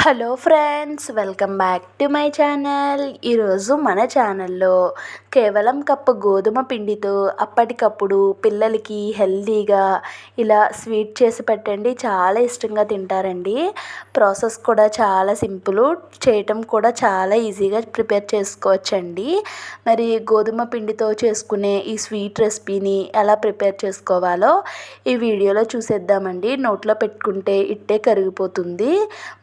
Hello friends, welcome back to my channel. ఈరోజు మన ఛానల్లో కేవలం కప్పు గోధుమ పిండితో అప్పటికప్పుడు పిల్లలకి హెల్తీగా ఇలా స్వీట్ చేసి పెట్టండి, చాలా ఇష్టంగా తింటారండి. ప్రాసెస్ కూడా చాలా సింపుల్, చేయటం కూడా చాలా ఈజీగా ప్రిపేర్ చేసుకోవచ్చండి. మరి గోధుమ పిండితో చేసుకునే ఈ స్వీట్ రెసిపీని ఎలా ప్రిపేర్ చేసుకోవాలో ఈ వీడియోలో చూసేద్దామండి. నోట్లో పెట్టుకుంటే ఇట్టే కరిగిపోతుంది.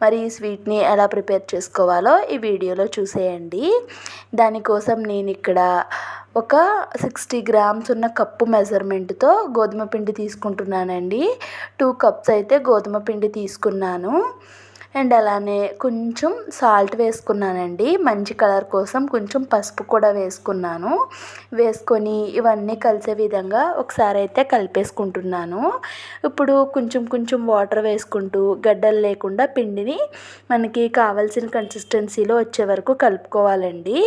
మరి ఈ స్వీట్ని ఎలా ప్రిపేర్ చేసుకోవాలో ఈ వీడియోలో చూసేయండి. దానికోసం నేను ఇక్కడ ఒక 60 గ్రామ్స్ ఉన్న కప్పు మెజర్మెంట్తో గోధుమ పిండి తీసుకుంటున్నానండి. 2 కప్స్ అయితే గోధుమ పిండి తీసుకున్నాను. అండ్ అలానే కొంచెం సాల్ట్ వేసుకున్నానండి. మంచి కలర్ కోసం కొంచెం పసుపు కూడా వేసుకున్నాను. వేసుకొని ఇవన్నీ కలిసే విధంగా ఒకసారి అయితే కలిపేసుకుంటున్నాను. ఇప్పుడు కొంచెం కొంచెం వాటర్ వేసుకుంటూ గడ్డలు లేకుండా పిండిని మనకి కావాల్సిన కన్సిస్టెన్సీలో వచ్చే వరకు కలుపుకోవాలండి.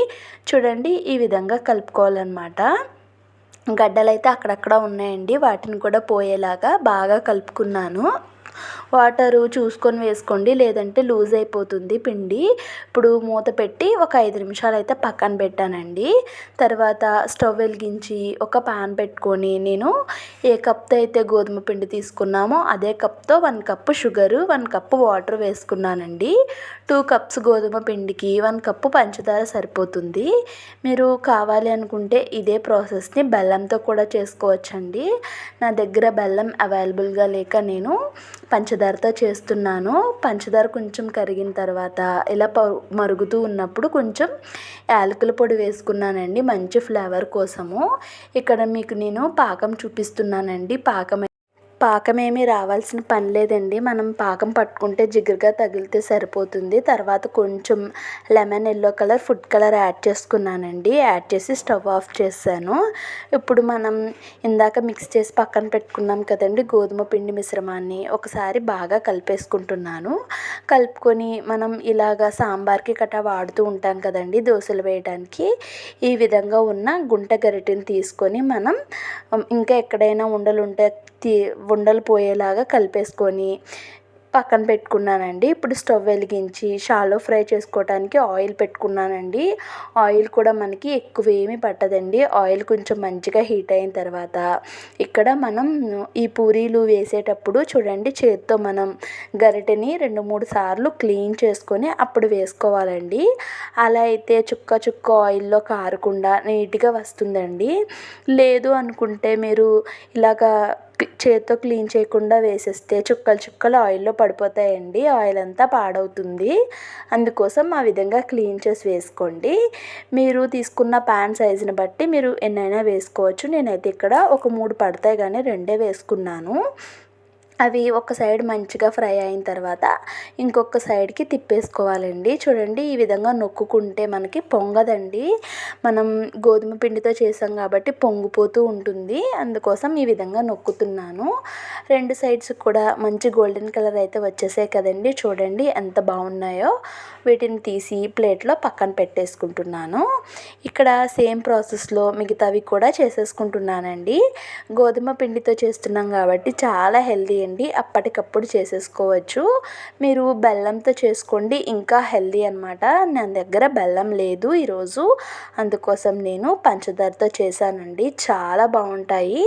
చూడండి, ఈ విధంగా కలుపుకోవాలన్నమాట. గడ్డలు అయితే అక్కడక్కడ ఉన్నాయండి, వాటిని కూడా పోయేలాగా బాగా కలుపుకున్నాను. వాటరు చూసుకొని వేసుకోండి, లేదంటే లూజ్ అయిపోతుంది పిండి. ఇప్పుడు మూత పెట్టి ఒక 5 నిమిషాలు అయితే పక్కన పెట్టానండి. తర్వాత స్టవ్ వెలిగించి ఒక పాన్ పెట్టుకొని నేను ఏ కప్తో అయితే గోధుమ పిండి తీసుకున్నామో అదే కప్తో 1 కప్పు షుగరు, 1 కప్పు వాటర్ వేసుకున్నానండి. 2 కప్స్ గోధుమ పిండికి 1 కప్పు పంచదార సరిపోతుంది. మీరు కావాలి అనుకుంటే ఇదే ప్రాసెస్ని బెల్లంతో కూడా చేసుకోవచ్చండి. నా దగ్గర బెల్లం అవైలబుల్గా లేక నేను పంచదారతో చేస్తున్నాను. పంచదార కొంచెం కరిగిన తర్వాత ఇలా మరుగుతూ ఉన్నప్పుడు కొంచెం యాలకుల పొడి వేసుకున్నానండి, మంచి ఫ్లేవర్ కోసము. ఇక్కడ మీకు నేను పాకం చూపిస్తున్నానండి. పాకమేమీ రావాల్సిన పని లేదండి. మనం పాకం పట్టుకుంటే జిగురుగా తగిలితే సరిపోతుంది. తర్వాత కొంచెం lemon yellow colour food colour add చేసుకున్నానండి. యాడ్ చేసి స్టవ్ ఆఫ్ చేశాను. ఇప్పుడు మనం ఇందాక మిక్స్ చేసి పక్కన పెట్టుకున్నాం కదండి గోధుమ పిండి మిశ్రమాన్ని, ఒకసారి బాగా కలిపేసుకుంటున్నాను. కలుపుకొని మనం ఇలాగా సాంబార్కి కట్టా వాడుతూ ఉంటాం కదండి దోశలు వేయడానికి, ఈ విధంగా ఉన్న గుంట గరిటెని తీసుకొని మనం ఇంకా ఎక్కడైనా ఉండలు పోయేలాగా కలిపేసుకొని పక్కన పెట్టుకున్నానండి. ఇప్పుడు స్టవ్ వెలిగించి షాలో ఫ్రై చేసుకోవడానికి ఆయిల్ పెట్టుకున్నానండి. ఆయిల్ కూడా మనకి ఎక్కువ ఏమీ పట్టదండి. ఆయిల్ కొంచెం మంచిగా హీట్ అయిన తర్వాత ఇక్కడ మనం ఈ పూరీలు వేసేటప్పుడు చూడండి, చేతితో మనం గరిటెని 2-3 సార్లు క్లీన్ చేసుకొని అప్పుడు వేసుకోవాలండి. అలా అయితే చుక్క చుక్క ఆయిల్లో కారకుండా నీట్గా వస్తుందండి. లేదు అనుకుంటే మీరు ఇలాగా చేతితో క్లీన్ చేయకుండా వేసేస్తే చుక్కలు చుక్కలు ఆయిల్లో పడిపోతాయండి, ఆయిల్ అంతా పాడవుతుంది. అందుకోసం ఆ విధంగా క్లీన్ చేసి వేసుకోండి. మీరు తీసుకున్న ప్యాన్ సైజుని బట్టి మీరు ఎన్నైనా వేసుకోవచ్చు. నేనైతే ఇక్కడ ఒక 3 పడతాయి కానీ 2 వేసుకున్నాను. అవి ఒక సైడ్ మంచిగా ఫ్రై అయిన తర్వాత ఇంకొక సైడ్కి తిప్పేసుకోవాలండి. చూడండి, ఈ విధంగా నొక్కుకుంటే మనకి పొంగదండి. మనం గోధుమ పిండితో చేసాం కాబట్టి పొంగిపోతూ ఉంటుంది, అందుకోసం ఈ విధంగా నొక్కుతున్నాను. 2 సైడ్స్ కూడా మంచి గోల్డెన్ కలర్ అయితే వచ్చేసాయి కదండి. చూడండి ఎంత బాగున్నాయో. వీటిని తీసి ప్లేట్లో పక్కన పెట్టేసుకుంటున్నాను. ఇక్కడ సేమ్ ప్రాసెస్లో మిగతావి కూడా చేసేసుకుంటున్నానండి. గోధుమ పిండితో చేస్తున్నాం కాబట్టి చాలా హెల్తీ అండి, అప్పటికప్పుడు చేసేసుకోవచ్చు. మీరు బెల్లంతో చేసుకోండి, ఇంకా హెల్తీ అనమాట. నా దగ్గర బెల్లం లేదు ఈరోజు, అందుకోసం నేను పంచదారతో చేశానండి. చాలా బాగుంటాయి,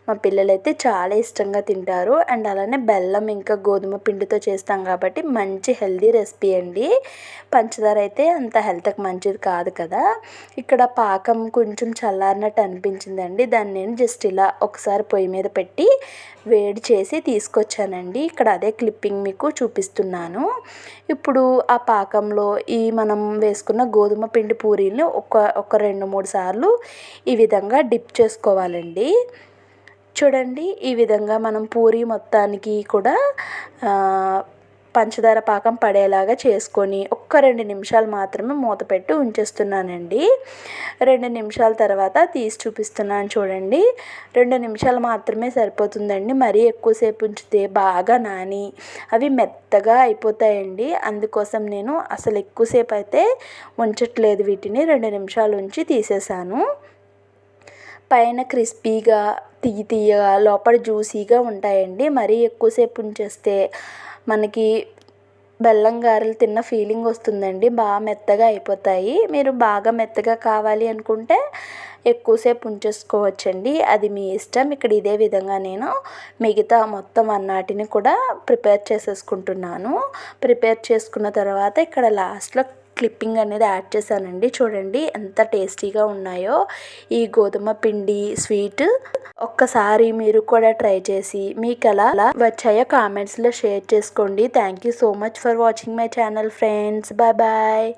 మా పిల్లలైతే చాలా ఇష్టంగా తింటారు. అండ్ అలానే బెల్లం ఇంకా గోధుమ పిండితో చేస్తాం కాబట్టి మంచి హెల్తీ రెసిపీ అండి. పంచదార అయితే అంత హెల్త్కి మంచిది కాదు కదా. ఇక్కడ పాకం కొంచెం చల్లారినట్టు అనిపించిందండి. దాన్ని నేను జస్ట్ ఇలా ఒకసారి పొయ్యి మీద పెట్టి వేడి చేసి తీసుకొచ్చానండి. ఇక్కడ అదే క్లిప్పింగ్ మీకు చూపిస్తున్నాను. ఇప్పుడు ఆ పాకంలో ఈ మనం వేసుకున్న గోధుమ పిండి పూరీలు ఒక 2-3 సార్లు ఈ విధంగా డిప్ చేసుకోవాలండి. చూడండి, ఈ విధంగా మనం పూరీ మొత్తానికి కూడా పంచదార పాకం పడేలాగా చేసుకొని ఒక్క 2 నిమిషాలు మాత్రమే మూత పెట్టి ఉంచేస్తున్నానండి. 2 నిమిషాల తర్వాత తీసి చూపిస్తున్నాను చూడండి. 2 నిమిషాలు మాత్రమే సరిపోతుందండి. మరీ ఎక్కువసేపు ఉంచితే బాగా నాని అవి మెత్తగా అయిపోతాయండి. అందుకోసం నేను అసలు ఎక్కువసేపు అయితే ఉంచట్లేదు, వీటిని 2 నిమిషాలు ఉంచి తీసేసాను. పైన క్రిస్పీగా తీయగా లోపల జ్యూసీగా ఉంటాయండి. మరీ ఎక్కువసేపు ఉంచేస్తే మనకి బెల్లం గారెలు తిన్న ఫీలింగ్ వస్తుందండి. బాగా మెత్తగా అయిపోతాయి. మీరు బాగా మెత్తగా కావాలి అనుకుంటే ఎక్కువసేపు ఉంచేసుకోవచ్చండి. అది మీ ఇష్టం. ఇక్కడ ఇదే విధంగా నేను మిగతా మొత్తం అన్నాటిని కూడా ప్రిపేర్ చేసేసుకుంటున్నాను. ప్రిపేర్ చేసుకున్న తర్వాత ఇక్కడ లాస్ట్లో క్లిప్పింగ్ అనేది యాడ్ చేశానండి. చూడండి ఎంత టేస్టీగా ఉన్నాయో ఈ గోధుమ పిండి స్వీట్. ఒక్కసారి మీరు కూడా ట్రై చేసి మీకు ఎలా వచ్చాయో కామెంట్స్లో షేర్ చేసుకోండి. Thank you so much for watching my channel friends. Bye bye.